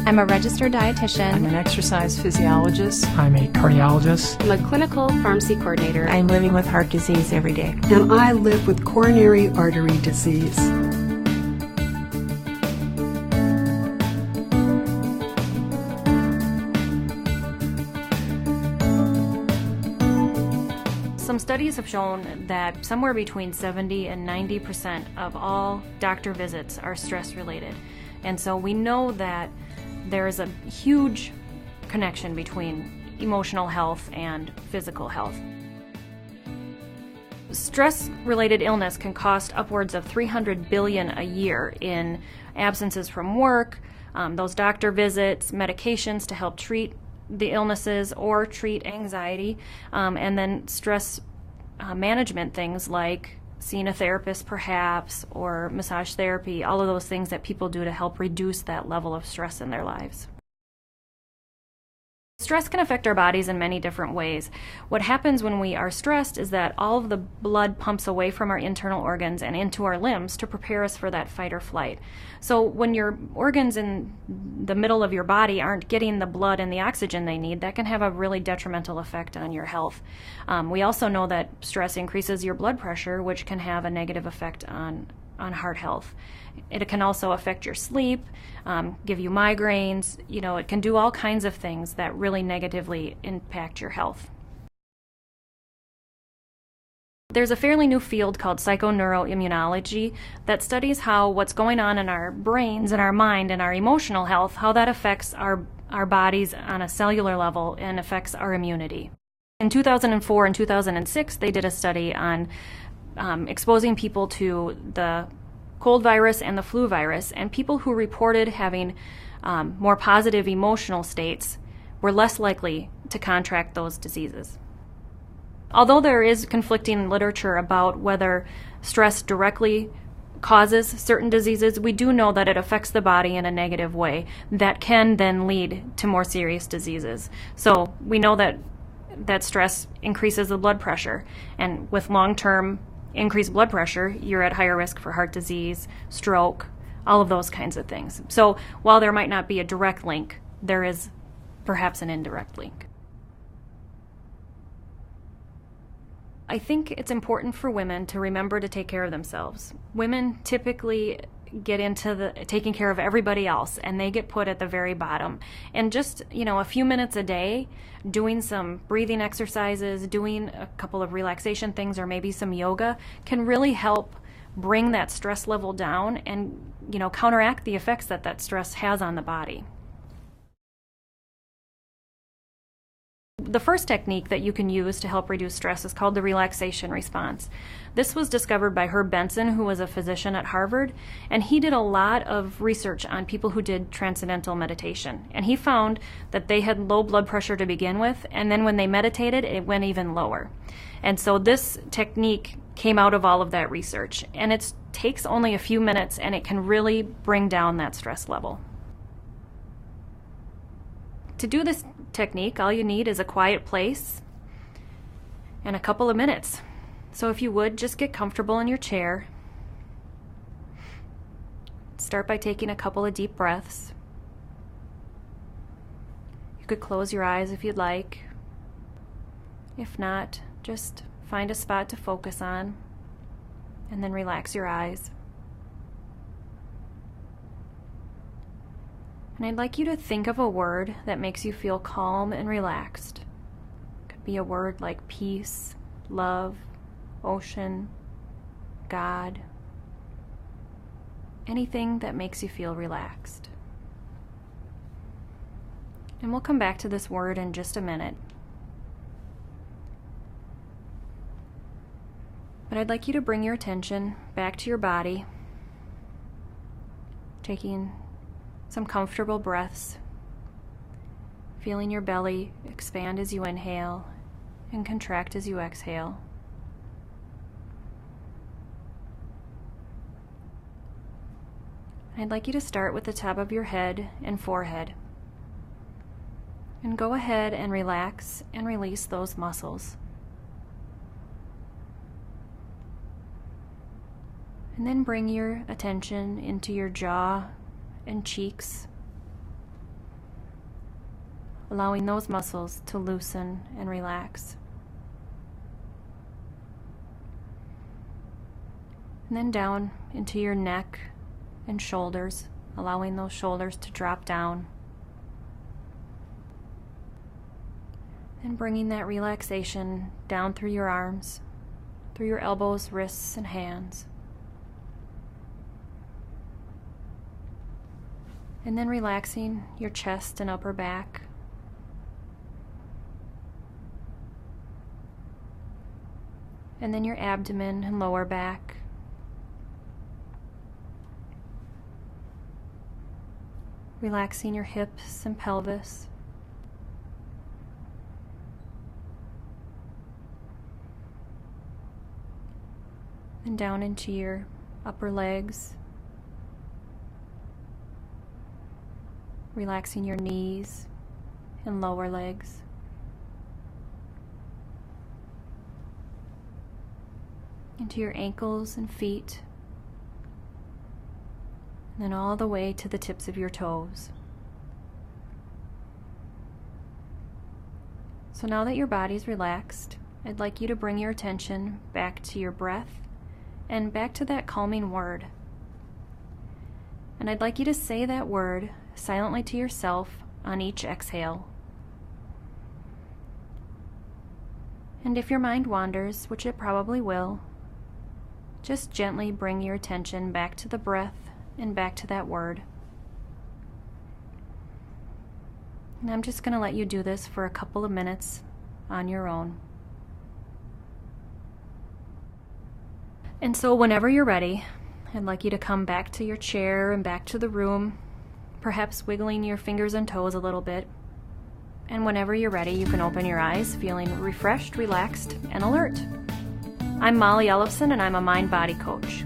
I'm a registered dietitian. I'm an exercise physiologist. I'm a cardiologist. I'm a clinical pharmacy coordinator. I'm living with heart disease every day. And I live with coronary artery disease. Some studies have shown that somewhere between 70 and 90% of all doctor visits are stress-related. And so we know that there is a huge connection between emotional health and physical health. Stress-related illness can cost upwards of $300 billion a year in absences from work, those doctor visits, medications to help treat the illnesses or treat anxiety, and then stress management things like seeing a therapist perhaps, or massage therapy, all of those things that people do to help reduce that level of stress in their lives. Stress can affect our bodies in many different ways. What happens when we are stressed is that all of the blood pumps away from our internal organs and into our limbs to prepare us for that fight or flight. So when your organs in the middle of your body aren't getting the blood and the oxygen they need, that can have a really detrimental effect on your health. We also know that stress increases your blood pressure, which can have a negative effect on heart health. It can also affect your sleep, give you migraines. It can do all kinds of things that really negatively impact your health. There's a fairly new field called psychoneuroimmunology that studies how what's going on in our brains and our mind and our emotional health, how that affects our bodies on a cellular level and affects our immunity. In 2004 and 2006, they did a study on exposing people to the cold virus and the flu virus, and people who reported having more positive emotional states were less likely to contract those diseases. Although there is conflicting literature about whether stress directly causes certain diseases, we do know that it affects the body in a negative way that can then lead to more serious diseases. So we know that stress increases the blood pressure, and with long-term increased blood pressure, you're at higher risk for heart disease, stroke, all of those kinds of things. So while there might not be a direct link, there is perhaps an indirect link. I think it's important for women to remember to take care of themselves. Women typically get into the taking care of everybody else, and they get put at the very bottom. And just, a few minutes a day, doing some breathing exercises, doing a couple of relaxation things, or maybe some yoga, can really help bring that stress level down and, counteract the effects that stress has on the body. The first technique that you can use to help reduce stress is called the relaxation response. This was discovered by Herb Benson, who was a physician at Harvard, and he did a lot of research on people who did transcendental meditation. And he found that they had low blood pressure to begin with, and then when they meditated, it went even lower. And so this technique came out of all of that research, and it takes only a few minutes, and it can really bring down that stress level. To do this technique, all you need is a quiet place and a couple of minutes. So if you would, just get comfortable in your chair. Start by taking a couple of deep breaths. You could close your eyes if you'd like. If not, just find a spot to focus on and then relax your eyes. And I'd like you to think of a word that makes you feel calm and relaxed. It could be a word like peace, love, ocean, God, anything that makes you feel relaxed. And we'll come back to this word in just a minute. But I'd like you to bring your attention back to your body, taking some comfortable breaths, feeling your belly expand as you inhale and contract as you exhale. I'd like you to start with the top of your head and forehead. And go ahead and relax and release those muscles. And then bring your attention into your jaw and cheeks, allowing those muscles to loosen and relax. And then down into your neck and shoulders, allowing those shoulders to drop down. And bringing that relaxation down through your arms, through your elbows, wrists, and hands. And then relaxing your chest and upper back. And then your abdomen and lower back. Relaxing your hips and pelvis. And down into your upper legs. Relaxing your knees and lower legs. Into your ankles and feet. And then all the way to the tips of your toes. So now that your body's relaxed, I'd like you to bring your attention back to your breath and back to that calming word. And I'd like you to say that word silently to yourself on each exhale. And if your mind wanders, which it probably will, just gently bring your attention back to the breath and back to that word. And I'm just going to let you do this for a couple of minutes on your own. And so whenever you're ready, I'd like you to come back to your chair and back to the room, perhaps wiggling your fingers and toes a little bit. And whenever you're ready, you can open your eyes, feeling refreshed, relaxed, and alert. I'm Molly Ellefson, and I'm a mind-body coach.